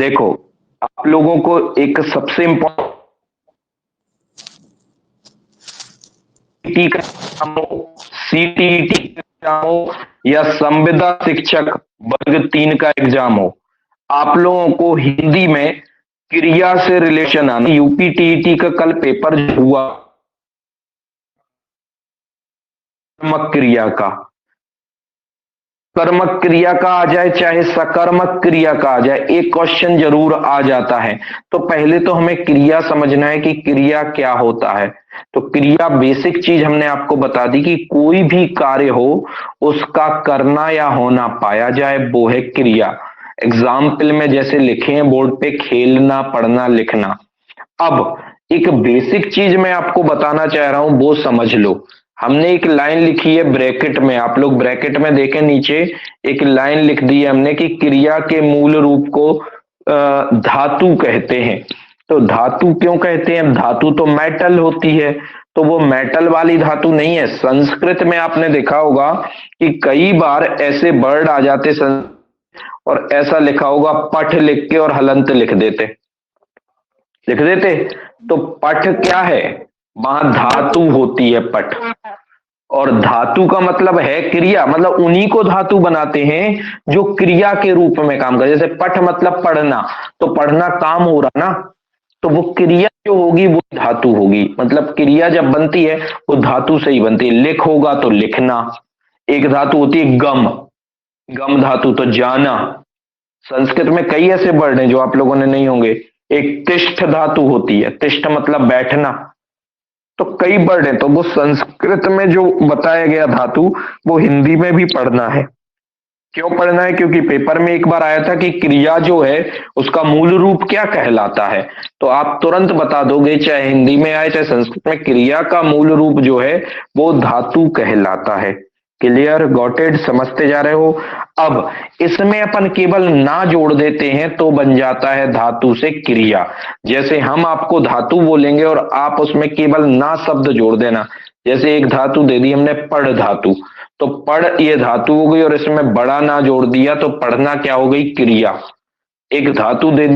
देखो, आप लोगों को एक सबसे इम्पोर्टेंट का एग्जाम हो, सीटीईटी का एग्जाम हो या संविदा शिक्षक वर्ग 3 का एग्जाम हो, आप लोगों को हिंदी में क्रिया से रिलेशन आना। यूपी टीईटी का कल पेपर हुआ कर्मक क्रिया का, कर्मक क्रिया का आ जाए चाहे सकर्मक क्रिया का आ जाए, एक क्वेश्चन जरूर आ जाता है। तो पहले तो हमें क्रिया समझना है कि क्रिया क्या होता है। तो क्रिया बेसिक चीज हमने आपको बता दी कि कोई भी कार्य हो उसका करना या होना पाया जाए, वो है क्रिया। एग्जाम्पल में जैसे लिखे हैं बोर्ड पे, खेलना, पढ़ना, लिखना। अब एक बेसिक चीज मैं आपको बताना चाह रहा हूं, वो समझ लो। हमने एक लाइन लिखी है ब्रैकेट में, आप लोग ब्रैकेट में देखें नीचे एक लाइन लिख दी है हमने कि क्रिया के मूल रूप को धातु कहते हैं। तो धातु क्यों कहते हैं? धातु तो मेटल होती है, तो वो मेटल वाली धातु नहीं है। संस्कृत में आपने देखा होगा कि कई बार ऐसे वर्ड आ जाते और ऐसा लिखा होगा पठ लिख के और हलंत लिख देते। तो पठ क्या है? वहां धातु होती है पठ, और धातु का मतलब है क्रिया, मतलब उन्हीं को धातु बनाते हैं जो क्रिया के रूप में काम करे। जैसे पठ मतलब पढ़ना, तो पढ़ना काम हो रहा ना, तो वो क्रिया जो होगी वो धातु होगी। मतलब क्रिया जब बनती है वो धातु से ही बनती है। लिख होगा तो लिखना, एक धातु होती है गम, गम धातु तो जाना। संस्कृत में कई ऐसे वर्ड हैं जो आप लोगों ने नहीं होंगे। एक तिष्ठ धातु होती है, तिष्ठ मतलब बैठना। तो कई वर्ड हैं, तो वो संस्कृत में जो बताया गया धातु वो हिंदी में भी पढ़ना है। क्यों पढ़ना है? क्योंकि पेपर में एक बार आया था कि क्रिया जो है उसका मूल रूप क्या कहलाता है। तो आप तुरंत बता दोगे, चाहे हिंदी में आए चाहे संस्कृत में, क्रिया का मूल रूप जो है वो धातु कहलाता है। क्लियर? गॉटेड? समझते जा रहे हो? अब इसमें अपन केवल ना जोड़ देते हैं तो बन जाता है धातु से क्रिया। जैसे हम आपको धातु बोलेंगे और आप उसमें केवल ना शब्द जोड़ देना। जैसे एक धातु दे दी हमने, पढ़ धातु, तो पढ़ ये धातु हो गई और इसमें बड़ा ना जोड़ दिया तो पढ़ना क्या हो गई? क्रिया। एक धातु दे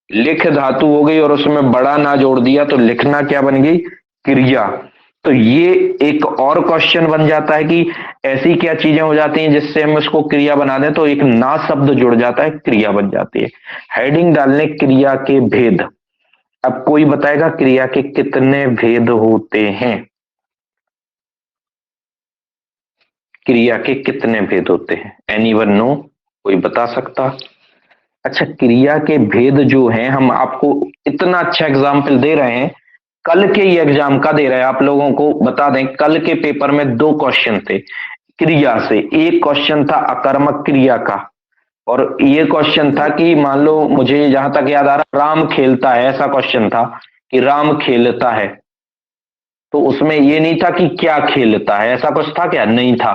लिख धातु हो गई और उसमें बड़ा ना जोड़ दिया तो लिखना क्या बन गई? क्रिया। तो ये एक और क्वेश्चन बन जाता है कि ऐसी क्या चीजें हो जाती हैं जिससे हम इसको क्रिया बना दें, तो एक ना शब्द जुड़ जाता है, क्रिया बन जाती है। हेडिंग डालने क्रिया के भेद। अब कोई बताएगा क्रिया के कितने भेद होते हैं? क्रिया के कितने भेद होते हैं? Anyone know? कोई बता सकता? अच्छा, क्रिया के भेद जो हैं, हम आपको इतना अच्छा एग्जाम्पल दे रहे हैं, कल के ही एग्जाम का दे रहे हैं। आप लोगों को बता दें, कल के पेपर में 2 क्वेश्चन थे क्रिया से। एक क्वेश्चन था अकर्मक क्रिया का, और ये क्वेश्चन था कि मान लो, मुझे जहां तक याद आ रहा, राम खेलता है, ऐसा क्वेश्चन था कि राम खेलता है। तो उसमें ये नहीं था कि क्या खेलता है, ऐसा कुछ था क्या? नहीं था।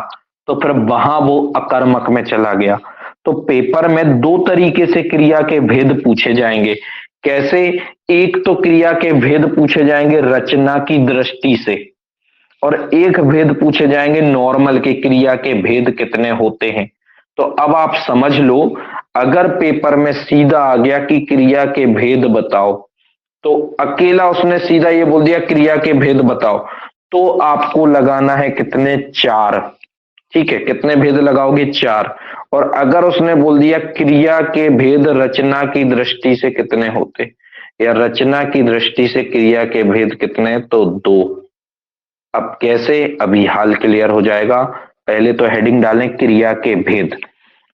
तो फिर वहां वो अकर्मक में चला गया। तो पेपर में 2 तरीके से क्रिया के भेद पूछे जाएंगे। कैसे? एक तो क्रिया के भेद पूछे जाएंगे रचना की दृष्टि से, और एक भेद पूछे जाएंगे नॉर्मल के, क्रिया के भेद कितने होते हैं। तो अब आप समझ लो, अगर पेपर में सीधा आ गया कि क्रिया के भेद बताओ, तो अकेला उसने सीधा ये बोल दिया क्रिया के भेद बताओ, तो आपको लगाना है कितने? 4। ठीक है, कितने भेद लगाओगे? 4। और अगर उसने बोल दिया क्रिया के भेद रचना की दृष्टि से कितने होते, या रचना की दृष्टि से क्रिया के भेद कितने, तो 2। अब कैसे? अभी हाल क्लियर हो जाएगा। पहले तो हेडिंग डालें क्रिया के भेद।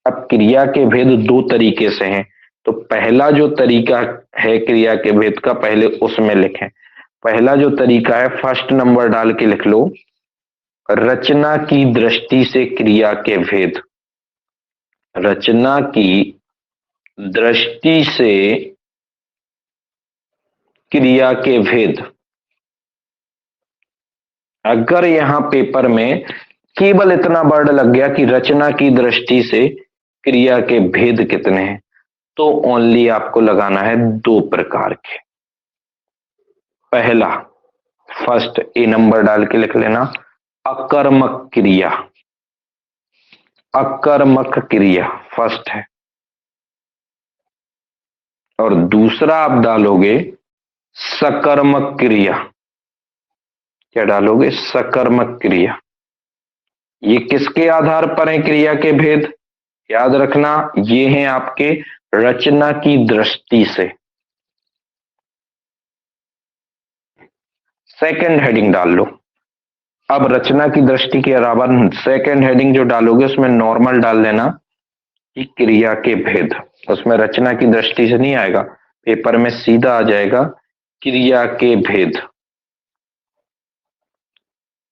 अब क्रिया के भेद 2 तरीके से हैं। तो पहला जो तरीका है क्रिया के भेद का, पहले उसमें लिखें। पहला जो तरीका है, फर्स्ट नंबर डाल के लिख लो, रचना की दृष्टि से क्रिया के भेद। रचना की दृष्टि से क्रिया के भेद। अगर यहां पेपर में केवल इतना वर्ड लग गया कि रचना की दृष्टि से क्रिया के भेद कितने हैं, तो ओनली आपको लगाना है 2 प्रकार के। पहला, फर्स्ट ए नंबर डाल के लिख लेना, अकर्मक क्रिया। अकर्मक क्रिया फर्स्ट है। और दूसरा आप डालोगे सकर्मक क्रिया। क्या डालोगे? सकर्मक क्रिया। ये किसके आधार पर है क्रिया के भेद? याद रखना, ये हैं आपके रचना की दृष्टि से। सेकंड हेडिंग डाल लो। अब रचना की दृष्टि के अलावा सेकंड हेडिंग जो डालोगे उसमें नॉर्मल डाल लेना कि क्रिया के भेद। उसमें रचना की दृष्टि से नहीं आएगा, पेपर में सीधा आ जाएगा क्रिया के भेद।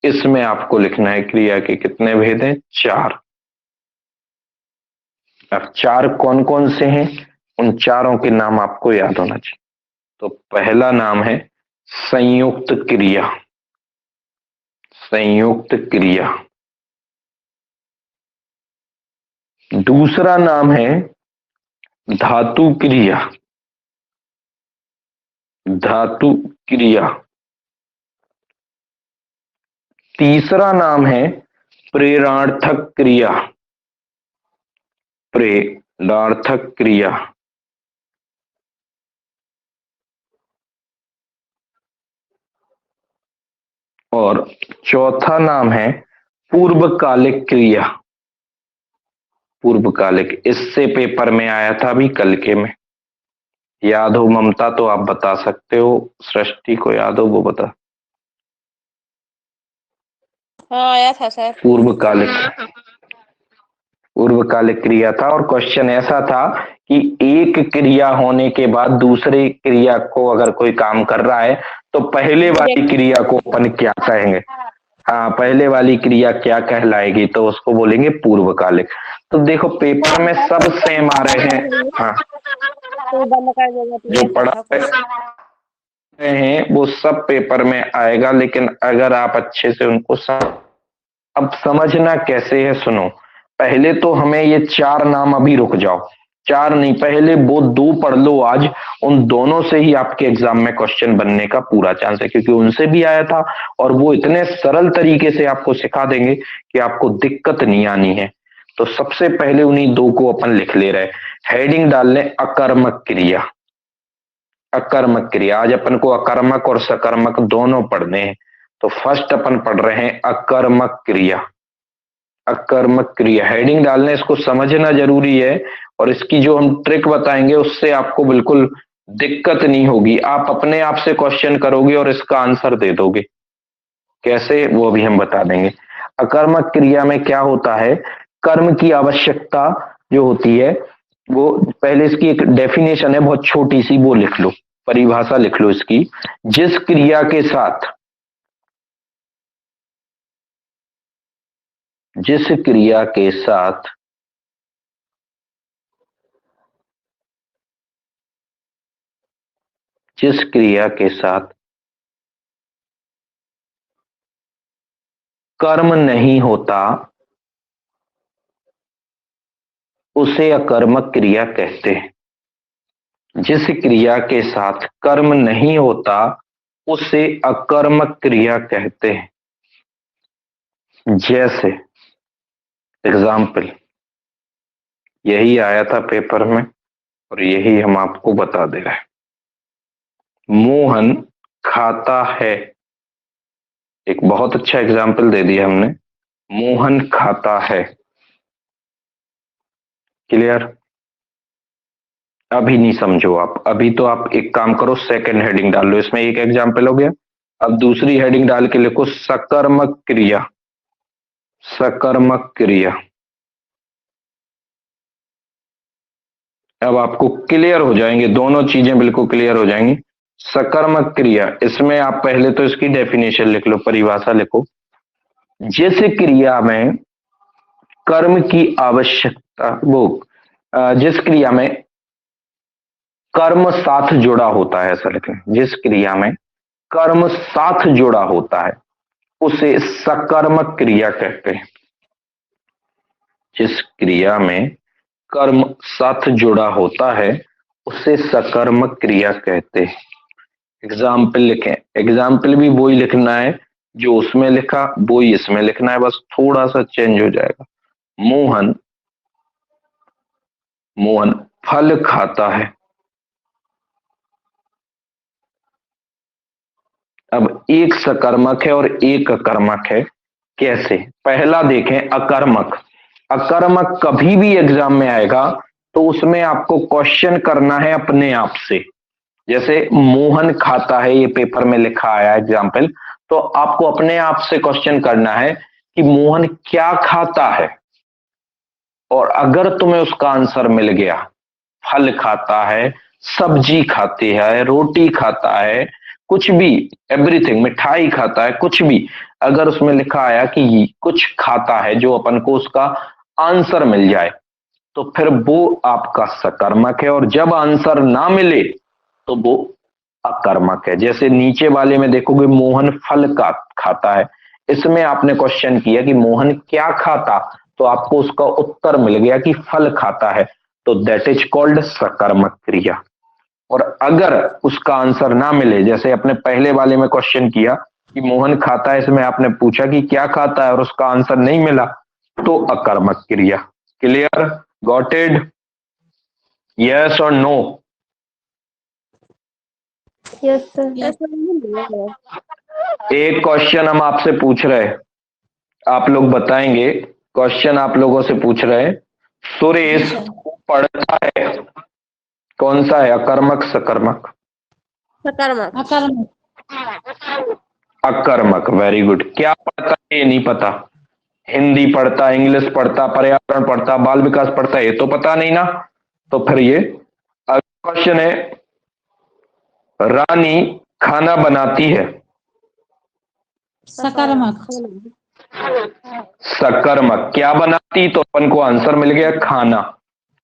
इसमें आपको लिखना है क्रिया के कितने भेद हैं? 4। अब 4 कौन कौन से हैं, उन चारों के नाम आपको याद होना चाहिए। तो पहला नाम है संयुक्त क्रिया। संयुक्त क्रिया। दूसरा नाम है धातु क्रिया। धातु क्रिया। तीसरा नाम है प्रेरणार्थक क्रिया। प्रेरणार्थक क्रिया। और चौथा नाम है पूर्वकालिक क्रिया। पूर्वकालिक, इससे पेपर में आया था अभी कल के में। याद हो ममता तो आप बता सकते हो, सृष्टि को याद हो वो बता। हाँ आया था सर। पूर्वकालिक। पूर्वकालिक क्रिया था और क्वेश्चन ऐसा था कि एक क्रिया होने के बाद दूसरी क्रिया को अगर कोई काम कर रहा है तो पहले वाली क्रिया को अपन क्या कहेंगे? हाँ, पहले वाली क्रिया क्या कहलाएगी? तो उसको बोलेंगे पूर्वकालिक। तो देखो पेपर में सब सेम आ रहे हैं। हाँ, जो पढ़ा रहे हैं वो सब पेपर में आएगा, लेकिन अगर आप अच्छे से उनको अब समझना कैसे है, सुनो। पहले तो हमें ये 4 नाम, अभी रुक जाओ, 4 नहीं, पहले वो 2 पढ़ लो आज। उन दोनों से ही आपके एग्जाम में क्वेश्चन बनने का पूरा चांस है, क्योंकि उनसे भी आया था और वो इतने सरल तरीके से आपको सिखा देंगे कि आपको दिक्कत नहीं आनी है। तो सबसे पहले उन्हीं 2 को अपन लिख ले रहे। हेडिंग डाल लें अकर्मक क्रिया। अकर्मक क्रिया, आज अपन को अकर्मक और सकर्मक दोनों पढ़ने हैं। तो फर्स्ट अपन पढ़ रहे हैं अकर्मक क्रिया। अकर्मक क्रिया हेडिंग डालने, इसको समझना जरूरी है और इसकी जो हम ट्रिक बताएंगे उससे आपको बिल्कुल दिक्कत नहीं होगी। आप अपने आप से क्वेश्चन करोगे और इसका आंसर दे दोगे। कैसे, वो भी हम बता देंगे। अकर्मक क्रिया में क्या होता है, कर्म की आवश्यकता जो होती है वो, पहले इसकी एक डेफिनेशन है बहुत छोटी सी, वो लिख लो, परिभाषा लिख लो इसकी। जिस क्रिया के साथ, जिस क्रिया के साथ जिस क्रिया के साथ कर्म नहीं होता उसे अकर्मक क्रिया कहते हैं। जिस क्रिया के साथ कर्म नहीं होता उसे अकर्मक क्रिया कहते हैं। जैसे एग्जाम्पल, यही आया था पेपर में और यही हम आपको बता दे रहे हैं। मोहन खाता है, एक बहुत अच्छा एग्जाम्पल दे दिया हमने। मोहन खाता है। क्लियर? अभी नहीं समझो आप, अभी तो आप एक काम करो, सेकंड हेडिंग डाल लो। इसमें एक एग्जाम्पल हो गया, अब दूसरी हेडिंग डाल के लिखो सकर्मक क्रिया। सकर्मक क्रिया। अब आपको क्लियर हो जाएंगे, दोनों चीजें बिल्कुल क्लियर हो जाएंगी। सकर्मक क्रिया, इसमें आप पहले तो इसकी डेफिनेशन लिख लो, परिभाषा लिखो। जिस क्रिया में कर्म की आवश्यकता, जिस क्रिया में कर्म साथ जुड़ा होता है, ऐसा लिखें, जिस क्रिया में कर्म साथ जुड़ा होता है उसे सकर्मक क्रिया कहते हैं। जिस क्रिया में कर्म साथ जुड़ा होता है उसे सकर्मक क्रिया कहते हैं। एग्जाम्पल लिखें, एग्जाम्पल भी वही लिखना है जो उसमें लिखा, वही इसमें लिखना है, बस थोड़ा सा चेंज हो जाएगा। मोहन मोहन फल खाता है। अब एक सकर्मक है और एक अकर्मक है, कैसे? पहला देखें, अकर्मक। अकर्मक कभी भी एग्जाम में आएगा तो उसमें आपको क्वेश्चन करना है अपने आप से। जैसे मोहन खाता है, ये पेपर में लिखा आया एग्जाम्पल, तो आपको अपने आप से क्वेश्चन करना है कि मोहन क्या खाता है, और अगर तुम्हें उसका आंसर मिल गया, फल खाता है, सब्जी खाती है, रोटी खाता है, कुछ भी, एवरीथिंग, मिठाई खाता है, कुछ भी, अगर उसमें लिखा आया कि कुछ खाता है जो अपन को उसका आंसर मिल जाए, तो फिर वो आपका सकर्मक है। और जब आंसर ना मिले तो वो अकर्मक है। जैसे नीचे वाले में देखोगे, मोहन फल का खाता है, इसमें आपने क्वेश्चन किया कि मोहन क्या खाता, तो आपको उसका उत्तर मिल गया कि फल खाता है, तो दैट इज कॉल्ड सकर्मक क्रिया। और अगर उसका आंसर ना मिले, जैसे अपने पहले वाले में क्वेश्चन किया कि मोहन खाता है, इसमें आपने पूछा कि क्या खाता है और उसका आंसर नहीं मिला, तो अकर्मक क्रिया। क्लियर? Got it? यस और नो? Yes sir. एक क्वेश्चन हम आपसे पूछ रहे, आप लोग बताएंगे। क्वेश्चन आप लोगों से पूछ रहे, सुरेश पढ़ता है, कौन सा है, अकर्मक सकर्मक? सकर्मक। अकर्मक। Very good. क्या पढ़ता है ये नहीं पता, हिंदी पढ़ता, इंग्लिश पढ़ता, पर्यावरण पढ़ता, बाल विकास पढ़ता, ये तो पता नहीं ना, तो फिर ये। अगला क्वेश्चन है, रानी खाना बनाती है, सकर्मक। सकर्मक। क्या बनाती, तो अपन को आंसर मिल गया खाना,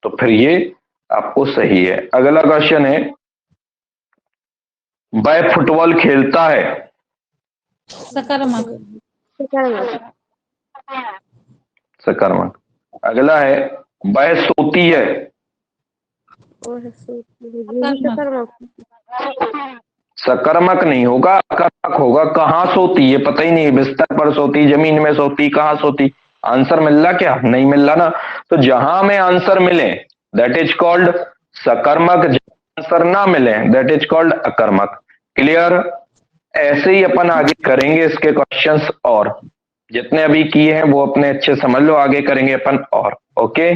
तो फिर ये आपको सही है। अगला क्वेश्चन है, वह फुटबॉल खेलता है, सकर्मक। सकर्मक। सकर्मक। अगला है, वह सोती है, सकर्मक। सकर्मक नहीं होगा, अकर्मक होगा। कहाँ सोती, ये पता ही नहीं, बिस्तर पर सोती, जमीन में सोती, कहाँ सोती, आंसर मिल रहा क्या, नहीं मिल रहा ना। तो जहां हमें आंसर मिले दैट इज कॉल्ड सकर्मक, जहां आंसर ना मिले दैट इज कॉल्ड अकर्मक। क्लियर? ऐसे ही अपन आगे करेंगे इसके क्वेश्चंस, और जितने अभी किए हैं वो अपने अच्छे समझ लो, आगे करेंगे अपन और। ओके।